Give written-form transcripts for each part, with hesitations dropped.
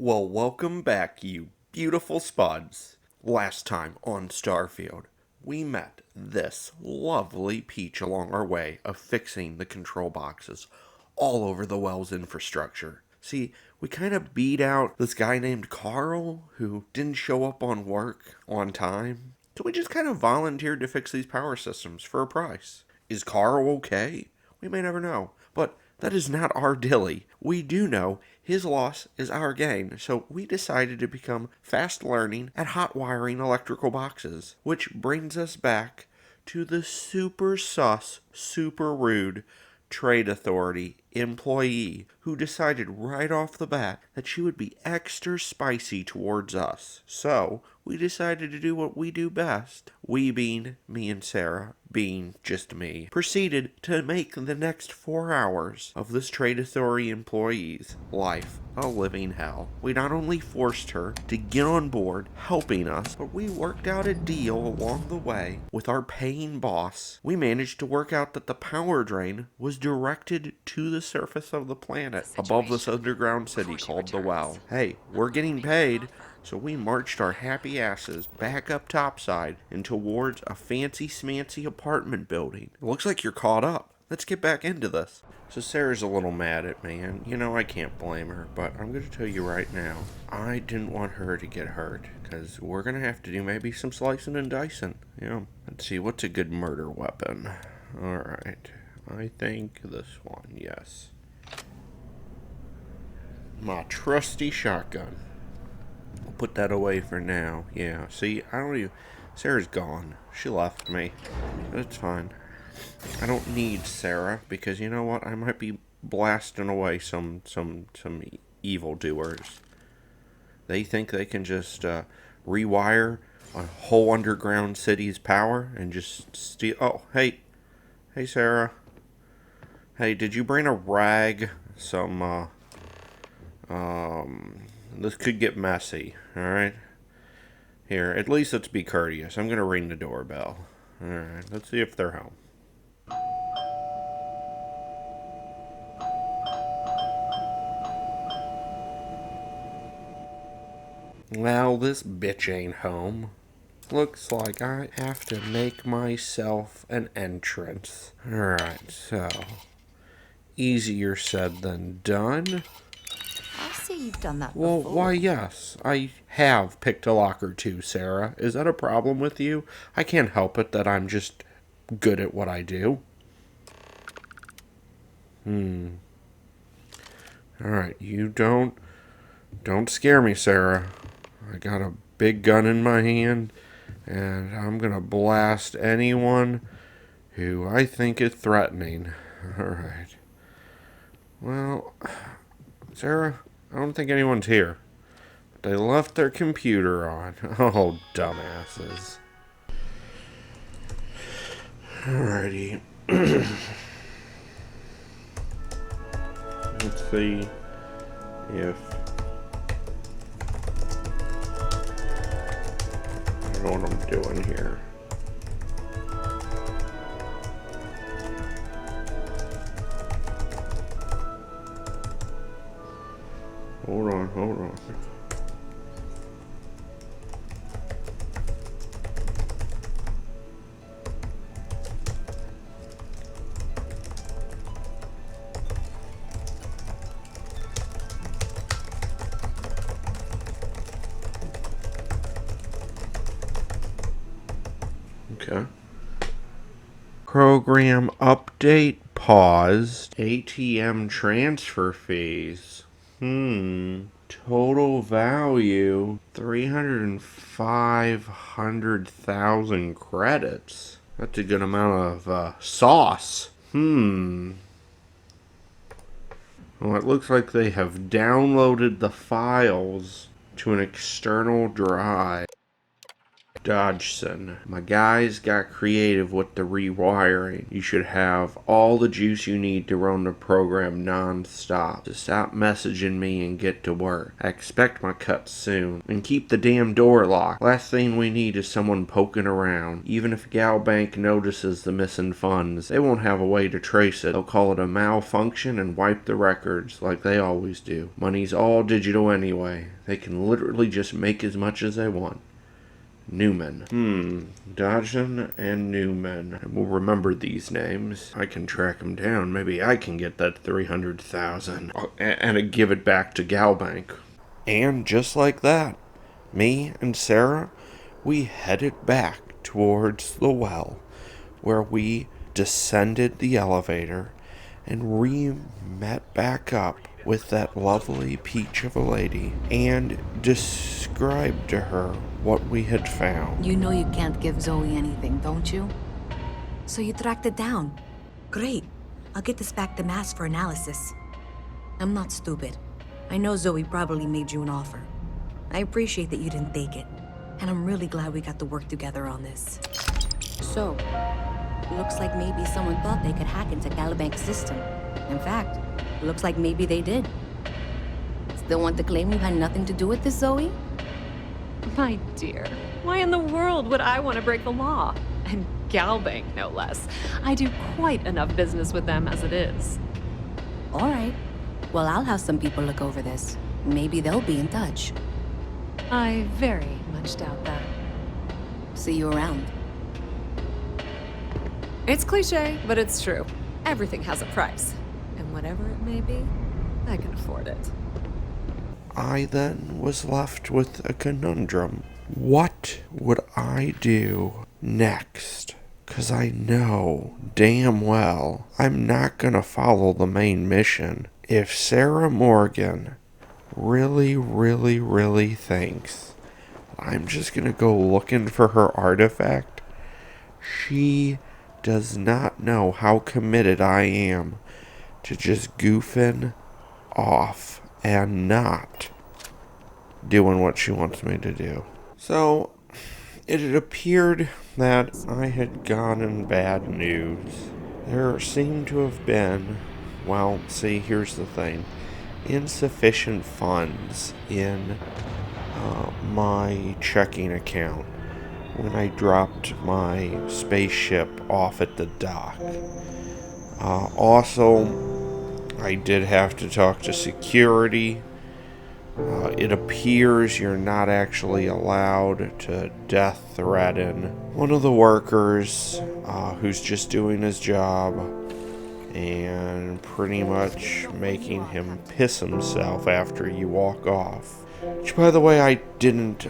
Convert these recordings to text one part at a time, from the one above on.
Well, welcome back, you beautiful Spuds. Last time on Starfield, we met this lovely peach along our way of fixing the control boxes all over the well's infrastructure. See, we kind of beat out this guy named Carl who didn't show up on work on time. So we just kind of volunteered to fix these power systems for a price. Is Carl okay? We may never know. But that is not our dilly. We do know his loss is our gain, so we decided to become fast learning at hot wiring electrical boxes. Which brings us back to the super sus, super rude trade authority employee who decided right off the bat that she would be extra spicy towards us. So we decided to do what we do best. We being me and Sarah, being just me, proceeded to make the next 4 hours of this trade authority employee's life a living hell. We not only forced her to get on board helping us, but we worked out a deal along the way with our paying boss. We managed to work out that the power drain was directed to the surface of the planet above this underground city called the Well. Hey, we're getting paid, so we marched our happy asses back up topside and towards a fancy smancy apartment building. It looks like you're caught up. Let's get back into this. So Sarah's a little mad at me, and you know I can't blame her, but I'm going to tell you right now, I didn't want her to get hurt, because we're going to have to do maybe some slicing and dicing. Let's see, what's a good murder weapon? Alright, I think this one, yes. My trusty shotgun. We'll put that away for now. Yeah, see, I don't even... Sarah's gone. She left me. It's fine. I don't need Sarah, because you know what? I might be blasting away some evildoers. They think they can just rewire a whole underground city's power and just steal... Oh, hey, Sarah. Hey, did you bring a rag? This could get messy, alright? Here, at least let's be courteous. I'm gonna ring the doorbell. Alright, let's see if they're home. Well, this bitch ain't home. Looks like I have to make myself an entrance. Alright, so... easier said than done. I see you've done that Well, before. why, yes. I have picked a lock or two, Sarah. Is that a problem with you? I can't help it that I'm just good at what I do. Alright, you don't scare me, Sarah. I got a big gun in my hand, and I'm gonna blast anyone who I think is threatening. Alright. Well, Sarah, I don't think anyone's here. They left their computer on. Oh, dumbasses. Alrighty. Let's see if... I don't know what I'm doing here. Hold on. Okay. Program update paused. ATM transfer fees. Total value 305,000 credits. That's a good amount of sauce. Well, it looks like they have downloaded the files to an external drive. Dodgson. My guys got creative with the rewiring. You should have all the juice you need to run the program non-stop. So stop messaging me and get to work. I expect my cut soon. And keep the damn door locked. Last thing we need is someone poking around. Even if Galbank notices the missing funds, they won't have a way to trace it. They'll call it a malfunction and wipe the records like they always do. Money's all digital anyway. They can literally just make as much as they want. Newman. Dodson and Newman. We'll remember these names. I can track them down. Maybe I can get that 300,000 and give it back to Galbank. And just like that, me and Sarah, we headed back towards the well, where we descended the elevator and met back up with that lovely peach of a lady and described to her what we had found. You know you can't give Zoe anything, don't you? So you tracked it down. Great. I'll get this back to Mass for analysis. I'm not stupid. I know Zoe probably made you an offer. I appreciate that you didn't take it. And I'm really glad we got to work together on this. So, looks like maybe someone thought they could hack into Galbank's system. In fact, looks like maybe they did. Still want to claim you had nothing to do with this, Zoe? My dear, why in the world would I want to break the law? And Galbank, no less. I do quite enough business with them as it is. All right. Well, I'll have some people look over this. Maybe they'll be in touch. I very much doubt that. See you around. It's cliche, but it's true. Everything has a price. And whatever it may be, I can afford it. I then was left with a conundrum. What would I do next? 'Cause I know damn well I'm not gonna follow the main mission. If Sarah Morgan really thinks I'm just gonna go looking for her artifact, she does not know how committed I am to just goofing off and not doing what she wants me to do. So, it had appeared that I had gone in bad news. There seemed to have been, well, see, here's the thing, insufficient funds in my checking account when I dropped my spaceship off at the dock. Also, I did have to talk to security. It appears you're not actually allowed to death threaten one of the workers who's just doing his job and pretty much making him piss himself after you walk off. Which, by the way, I didn't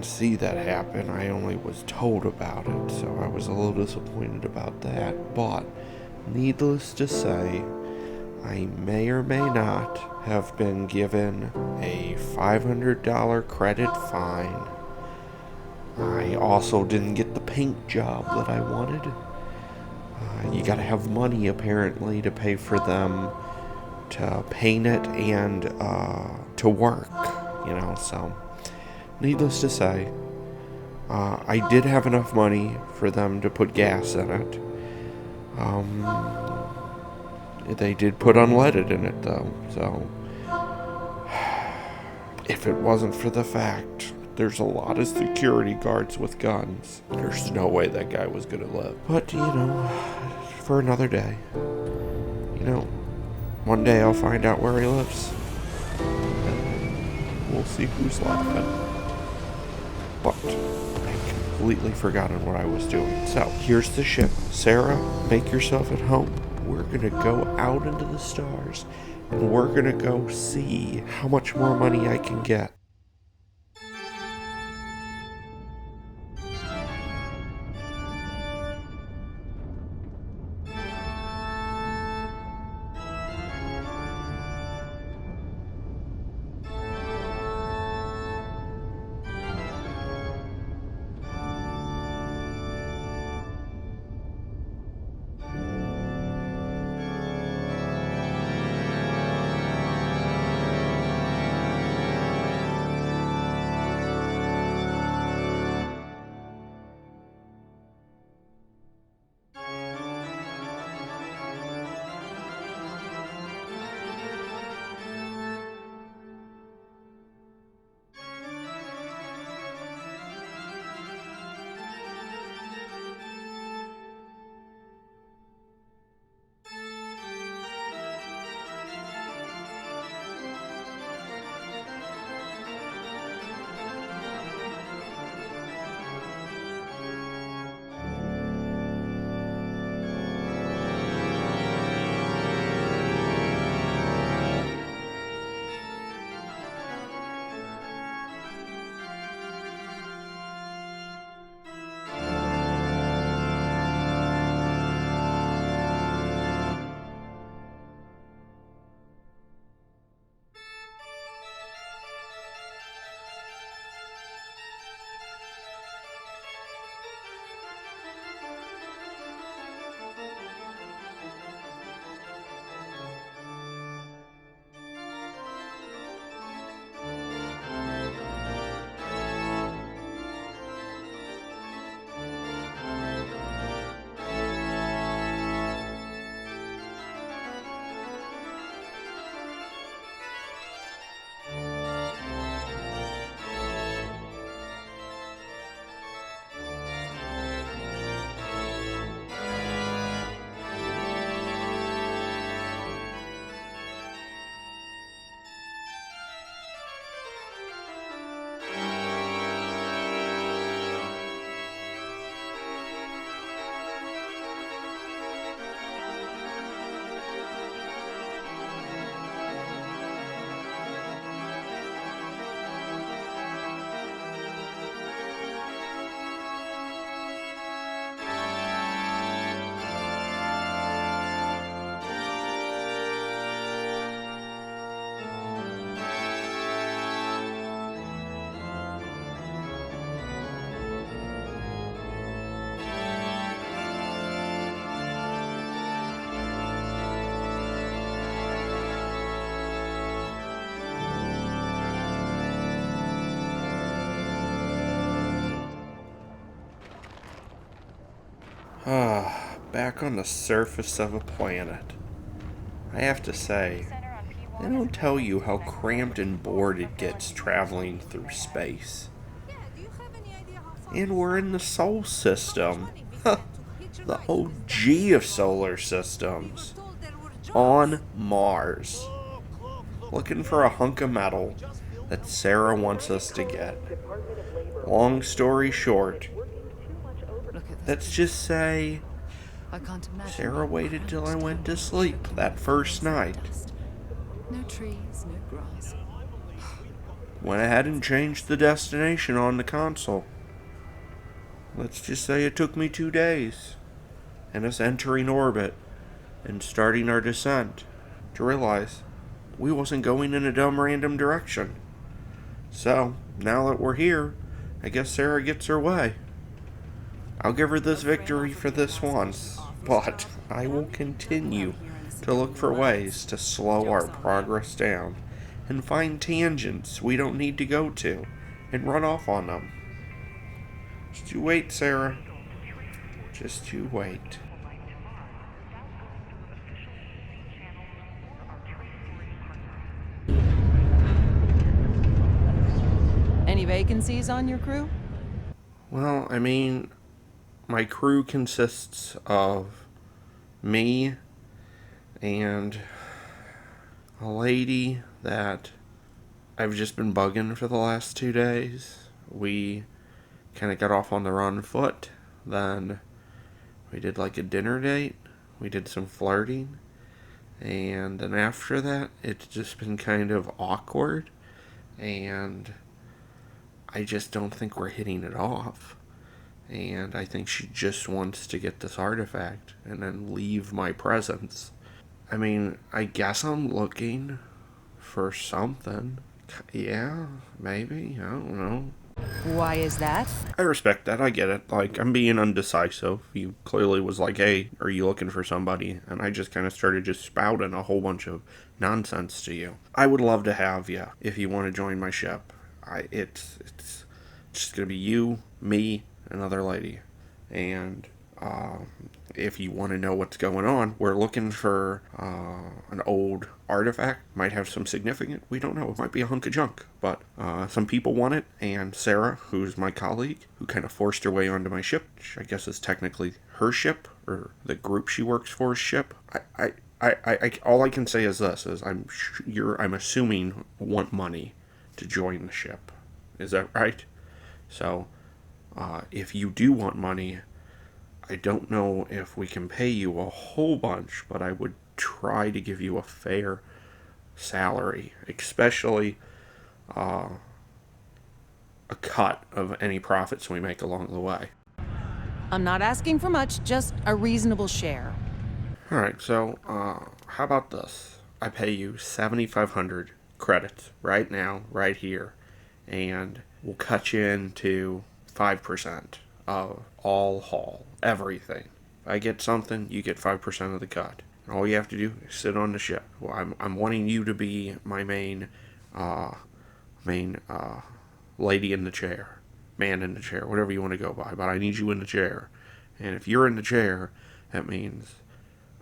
see that happen. I only was told about it, so I was a little disappointed about that. But, needless to say, I may or may not have been given a $500 credit fine. I also didn't get the paint job that I wanted. You gotta have money, apparently, to pay for them to paint it and to work, so needless to say, I did have enough money for them to put gas in it. They did put unleaded in it, though, so if it wasn't for the fact there's a lot of security guards with guns, there's no way that guy was gonna live. But, for another day. One day I'll find out where he lives. We'll see who's laughing. But I completely forgotten what I was doing. So, here's the ship. Sarah, make yourself at home. We're gonna go out into the stars, and we're gonna go see how much more money I can get. Back on the surface of a planet. I have to say, they don't tell you how cramped and bored it gets traveling through space. And we're in the Sol system. The OG of solar systems. On Mars. Looking for a hunk of metal that Sarah wants us to get. Long story short, let's just say Sarah waited till I went to sleep that first night. No trees, no grass. Went ahead and changed the destination on the console. Let's just say it took me 2 days, and us entering orbit and starting our descent, to realize we wasn't going in a dumb random direction. So, now that we're here, I guess Sarah gets her way. I'll give her this victory for this once, but I will continue to look for ways to slow our progress down and find tangents we don't need to go to and run off on them. Just you wait, Sarah. Just you wait. Any vacancies on your crew? Well, I mean, my crew consists of me and a lady that I've just been bugging for the last 2 days. We kind of got off on the wrong foot. Then we did like a dinner date. We did some flirting. And then after that, it's just been kind of awkward. And I just don't think we're hitting it off. And I think she just wants to get this artifact and then leave my presence. I mean, I guess I'm looking for something. Yeah, maybe. I don't know. Why is that? I respect that. I get it. Like, I'm being undecisive. You clearly was like, hey, are you looking for somebody? And I just kind of started just spouting a whole bunch of nonsense to you. I would love to have you if you want to join my ship. It's just going to be you, me, another lady. And if you want to know what's going on, we're looking for an old artifact. Might have some significant. We don't know. It might be a hunk of junk. But some people want it. And Sarah, who's my colleague, who kind of forced her way onto my ship, which I guess is technically her ship, or the group she works for's ship. I all I can say is this: is I'm assuming want money to join the ship. Is that right? So, if you do want money, I don't know if we can pay you a whole bunch, but I would try to give you a fair salary, especially a cut of any profits we make along the way. I'm not asking for much, just a reasonable share. Alright, so, how about this? I pay you 7,500 credits right now, right here, and we'll cut you into 5% of all haul, everything. If I get something, you get 5% of the cut. And all you have to do is sit on the ship. Well, I'm wanting you to be my main lady in the chair, man in the chair, whatever you want to go by. But I need you in the chair. And if you're in the chair, that means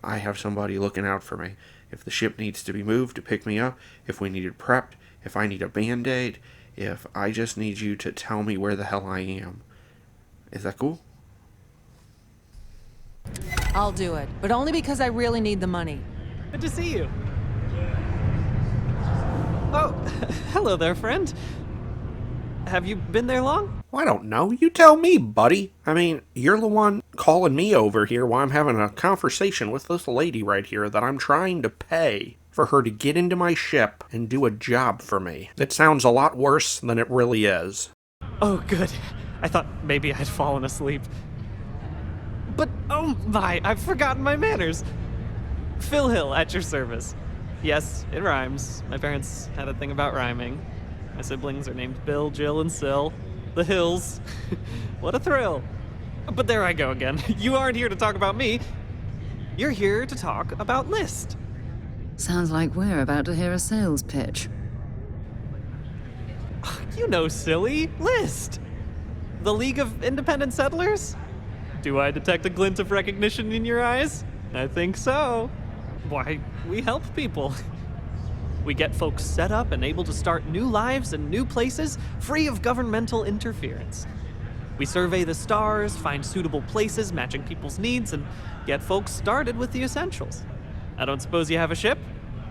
I have somebody looking out for me. If the ship needs to be moved to pick me up, if we need it prepped, if I need a band-aid, if I just need you to tell me where the hell I am. Is that cool? I'll do it, but only because I really need the money. Good to see you. Oh, hello there, friend. Have you been there long? Well, I don't know. You tell me, buddy. I mean, you're the one calling me over here while I'm having a conversation with this lady right here that I'm trying to pay for her to get into my ship and do a job for me. That sounds a lot worse than it really is. Oh, good. I thought maybe I'd fallen asleep. But, oh my, I've forgotten my manners. Phil Hill, at your service. Yes, it rhymes. My parents had a thing about rhyming. My siblings are named Bill, Jill, and Sil. The Hills. What a thrill. But there I go again. You aren't here to talk about me. You're here to talk about List. Sounds like we're about to hear a sales pitch. You know, silly. List. The League of Independent Settlers? Do I detect a glint of recognition in your eyes? I think so. Why, we help people. We get folks set up and able to start new lives in new places, free of governmental interference. We survey the stars, find suitable places matching people's needs, and get folks started with the essentials. I don't suppose you have a ship?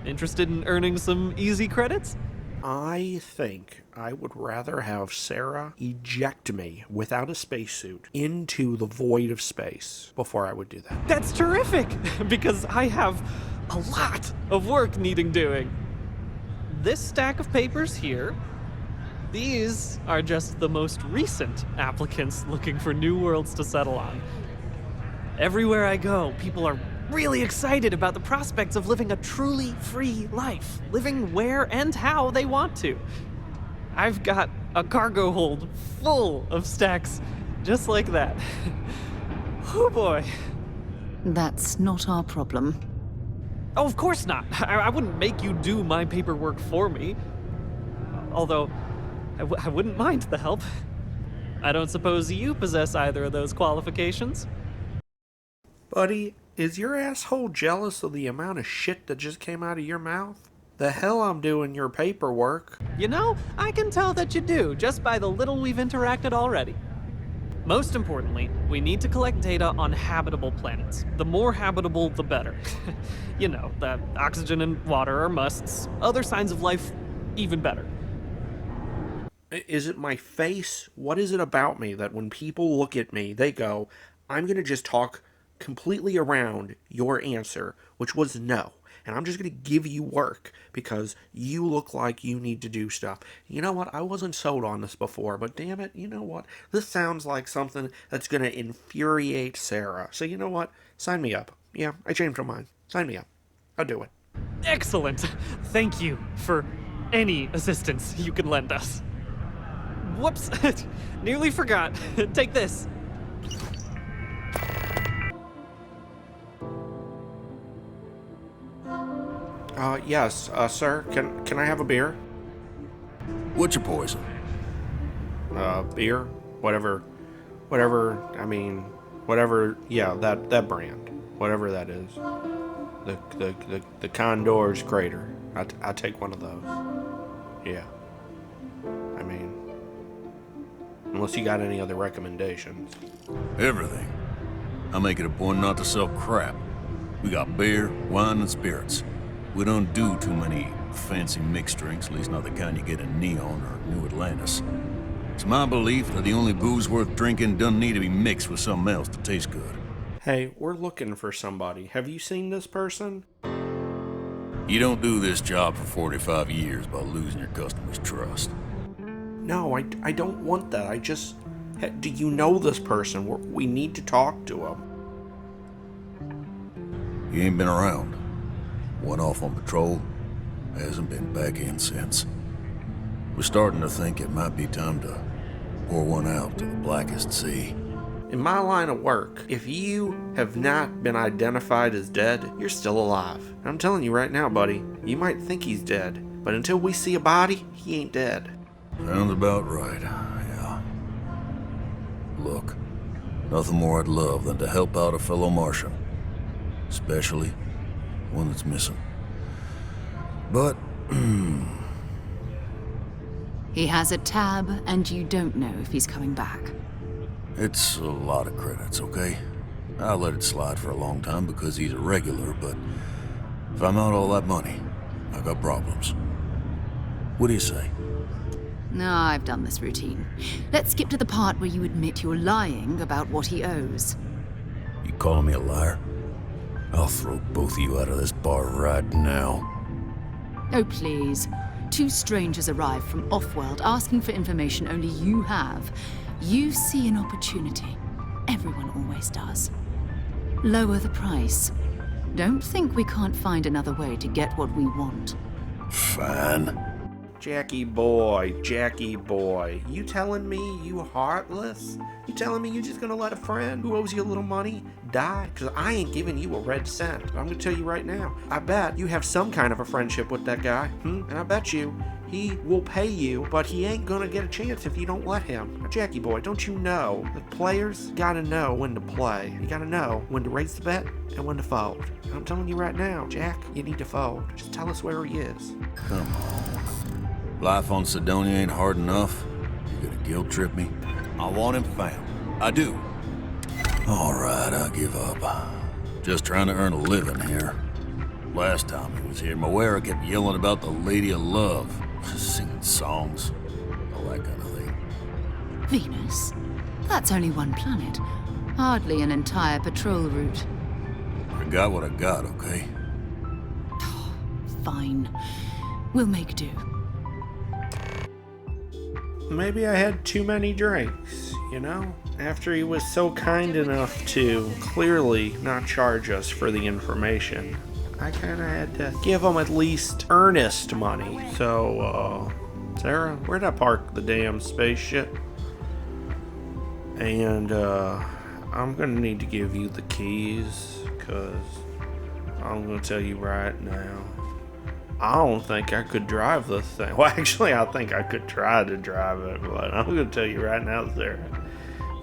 Interested in earning some easy credits? I think I would rather have Sarah eject me without a spacesuit into the void of space before I would do that. That's terrific, because I have a lot of work needing doing. This stack of papers here, these are just the most recent applicants looking for new worlds to settle on. Everywhere I go, people are really excited about the prospects of living a truly free life, living where and how they want to. I've got a cargo hold full of stacks just like that. Oh boy. That's not our problem. Oh, of course not. I wouldn't make you do my paperwork for me. Although, I wouldn't mind the help. I don't suppose you possess either of those qualifications? Buddy, is your asshole jealous of the amount of shit that just came out of your mouth? The hell I'm doing your paperwork. You know, I can tell that you do, just by the little we've interacted already. Most importantly, we need to collect data on habitable planets. The more habitable, the better. You know, the oxygen and water are musts. Other signs of life, even better. Is it my face? What is it about me that when people look at me, they go, I'm going to just talk completely around your answer, which was no. And I'm just going to give you work because you look like you need to do stuff. You know what? I wasn't sold on this before, but damn it, you know what? This sounds like something that's going to infuriate Sarah. So you know what? Sign me up. Yeah, I changed my mind. Sign me up. I'll do it. Excellent. Thank you for any assistance you can lend us. Whoops. Nearly forgot. Take this. Yes, sir. Can I have a beer? What's your poison? Beer? Whatever, yeah, that brand. Whatever that is. The Condor's Crater. I take one of those. Yeah. I mean, unless you got any other recommendations. Everything. I make it a point not to sell crap. We got beer, wine, and spirits. We don't do too many fancy mixed drinks, at least not the kind you get in Neon or New Atlantis. It's my belief that the only booze worth drinking doesn't need to be mixed with something else to taste good. Hey, we're looking for somebody. Have you seen this person? You don't do this job for 45 years by losing your customers' trust. No, I don't want that. Do you know this person? We need to talk to him. He ain't been around. Went off on patrol, hasn't been back in since. We're starting to think it might be time to pour one out to the blackest sea. In my line of work, if you have not been identified as dead, you're still alive. And I'm telling you right now, buddy, you might think he's dead, but until we see a body, he ain't dead. Sounds about right, yeah. Look, nothing more I'd love than to help out a fellow Martian. Especially one that's missing. But, He has a tab, and you don't know if he's coming back. it's a lot of credits, okay? I let it slide for a long time because he's a regular, but if I'm out all that money, I got problems. What do you say? No, I've done this routine. Let's skip to the part where you admit you're lying about what he owes. You calling me a liar? I'll throw both of you out of this bar right now. Oh, please. Two strangers arrive from off-world asking for information only you have. You see an opportunity. Everyone always does. Lower the price. Don't think we can't find another way to get what we want. Fine. Jackie boy, you telling me you heartless? You telling me you just gonna let a friend who owes you a little money die? Cause I ain't giving you a red cent. I'm gonna tell you right now, I bet you have some kind of a friendship with that guy. And I bet you He will pay you, but he ain't gonna get a chance if you don't let him. Now, Jackie boy, don't you know that players gotta know when to play? You gotta know when to raise the bet and when to fold. And I'm telling you right now, Jack, you need to fold. Just tell us where he is. Come on. Life on Sidonia ain't hard enough. You gonna guilt trip me? I want him found. I do. All right, I give up. Just trying to earn a living here. Last time he was here, Moira kept yelling about the Lady of Love, singing songs, all that kind of thing. Venus? That's only one planet. Hardly an entire patrol route. I got what I got, okay? Fine. We'll make do. Maybe I had too many drinks, you know? After he was so kind enough to clearly not charge us for the information, I kinda had to give him at least earnest money. So, Sarah, where'd I park the damn spaceship? And, I'm gonna need to give you the keys, cause I'm gonna tell you right now, I don't think I could drive this thing. Well, actually, I think I could try to drive it, but I'm gonna tell you right now, Sarah,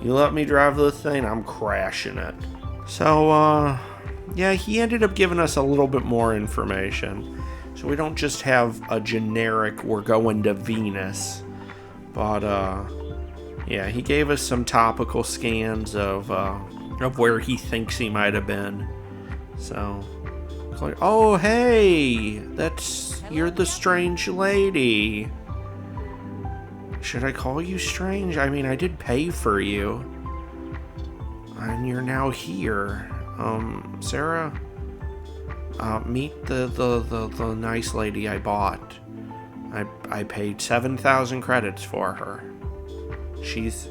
you let me drive this thing, I'm crashing it. So, yeah, he ended up giving us a little bit more information. So we don't just have a generic, we're going to Venus. But, yeah, he gave us some topical scans of where he thinks he might have been. So, it's like, oh, hey, you're the strange lady. Should I call you strange? I mean, I did pay for you. And you're now here. Sarah, meet the nice lady I bought. I paid 7,000 credits for her. She's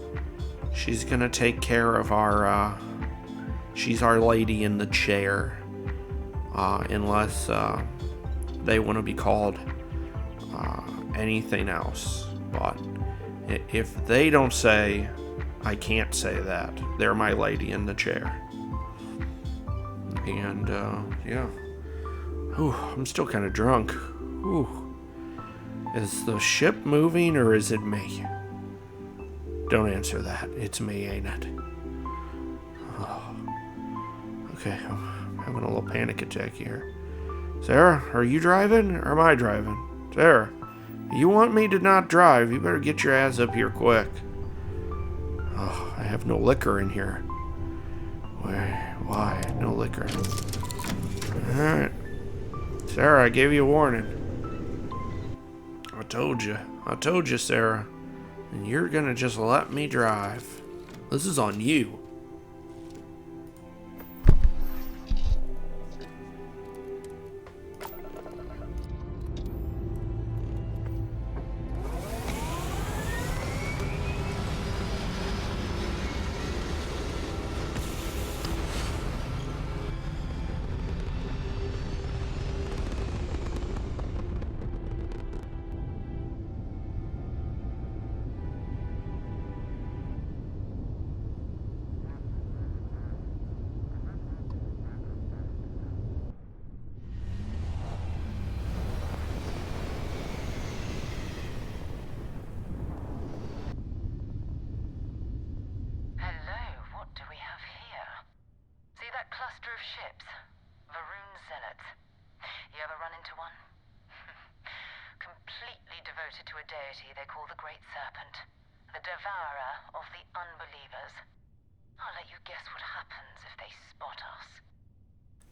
gonna take care of our, she's our lady in the chair. Unless, they want to be called, anything else. But if they don't say, I can't say that. They're my lady in the chair. And, yeah. Ooh, I'm still kind of drunk. Ooh. Is the ship moving or is it me? Don't answer that. It's me, ain't it? Oh. Okay, I'm having a little panic attack here. Sarah, are you driving or am I driving? Sarah, you want me to not drive, you better get your ass up here quick. Oh, I have no liquor in here. Why? No liquor. Alright. Sarah, I gave you a warning. I told you, Sarah. And you're gonna just let me drive. This is on you. cluster of ships. Varun zealots. You ever run into one? Completely devoted to a deity they call the Great Serpent. The devourer of the unbelievers. I'll let you guess what happens if they spot us.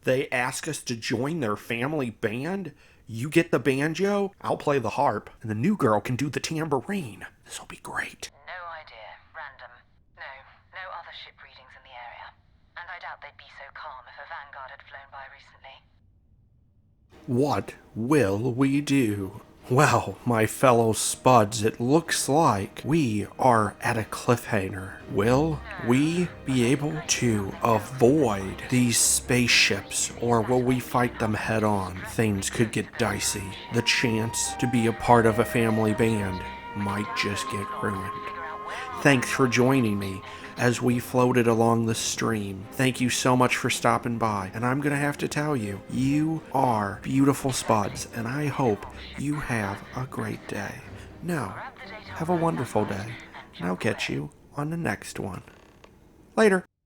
They ask us to join their family band? You get the banjo, I'll play the harp, and the new girl can do the tambourine. This'll be great. No idea. Random. No other ship readings in the area. And I doubt they'd be so calm if a Vanguard had flown by recently. What will we do? Well, my fellow Spuds, it looks like we are at a cliffhanger. Will we be able to avoid these spaceships, or will we fight them head on? Things could get dicey. The chance to be a part of a family band might just get ruined. Thanks for joining me as we floated along the stream. Thank you so much for stopping by. And I'm going to have to tell you, you are beautiful Spuds, and I hope you have a great day. Now, have a wonderful day, and I'll catch you on the next one. Later.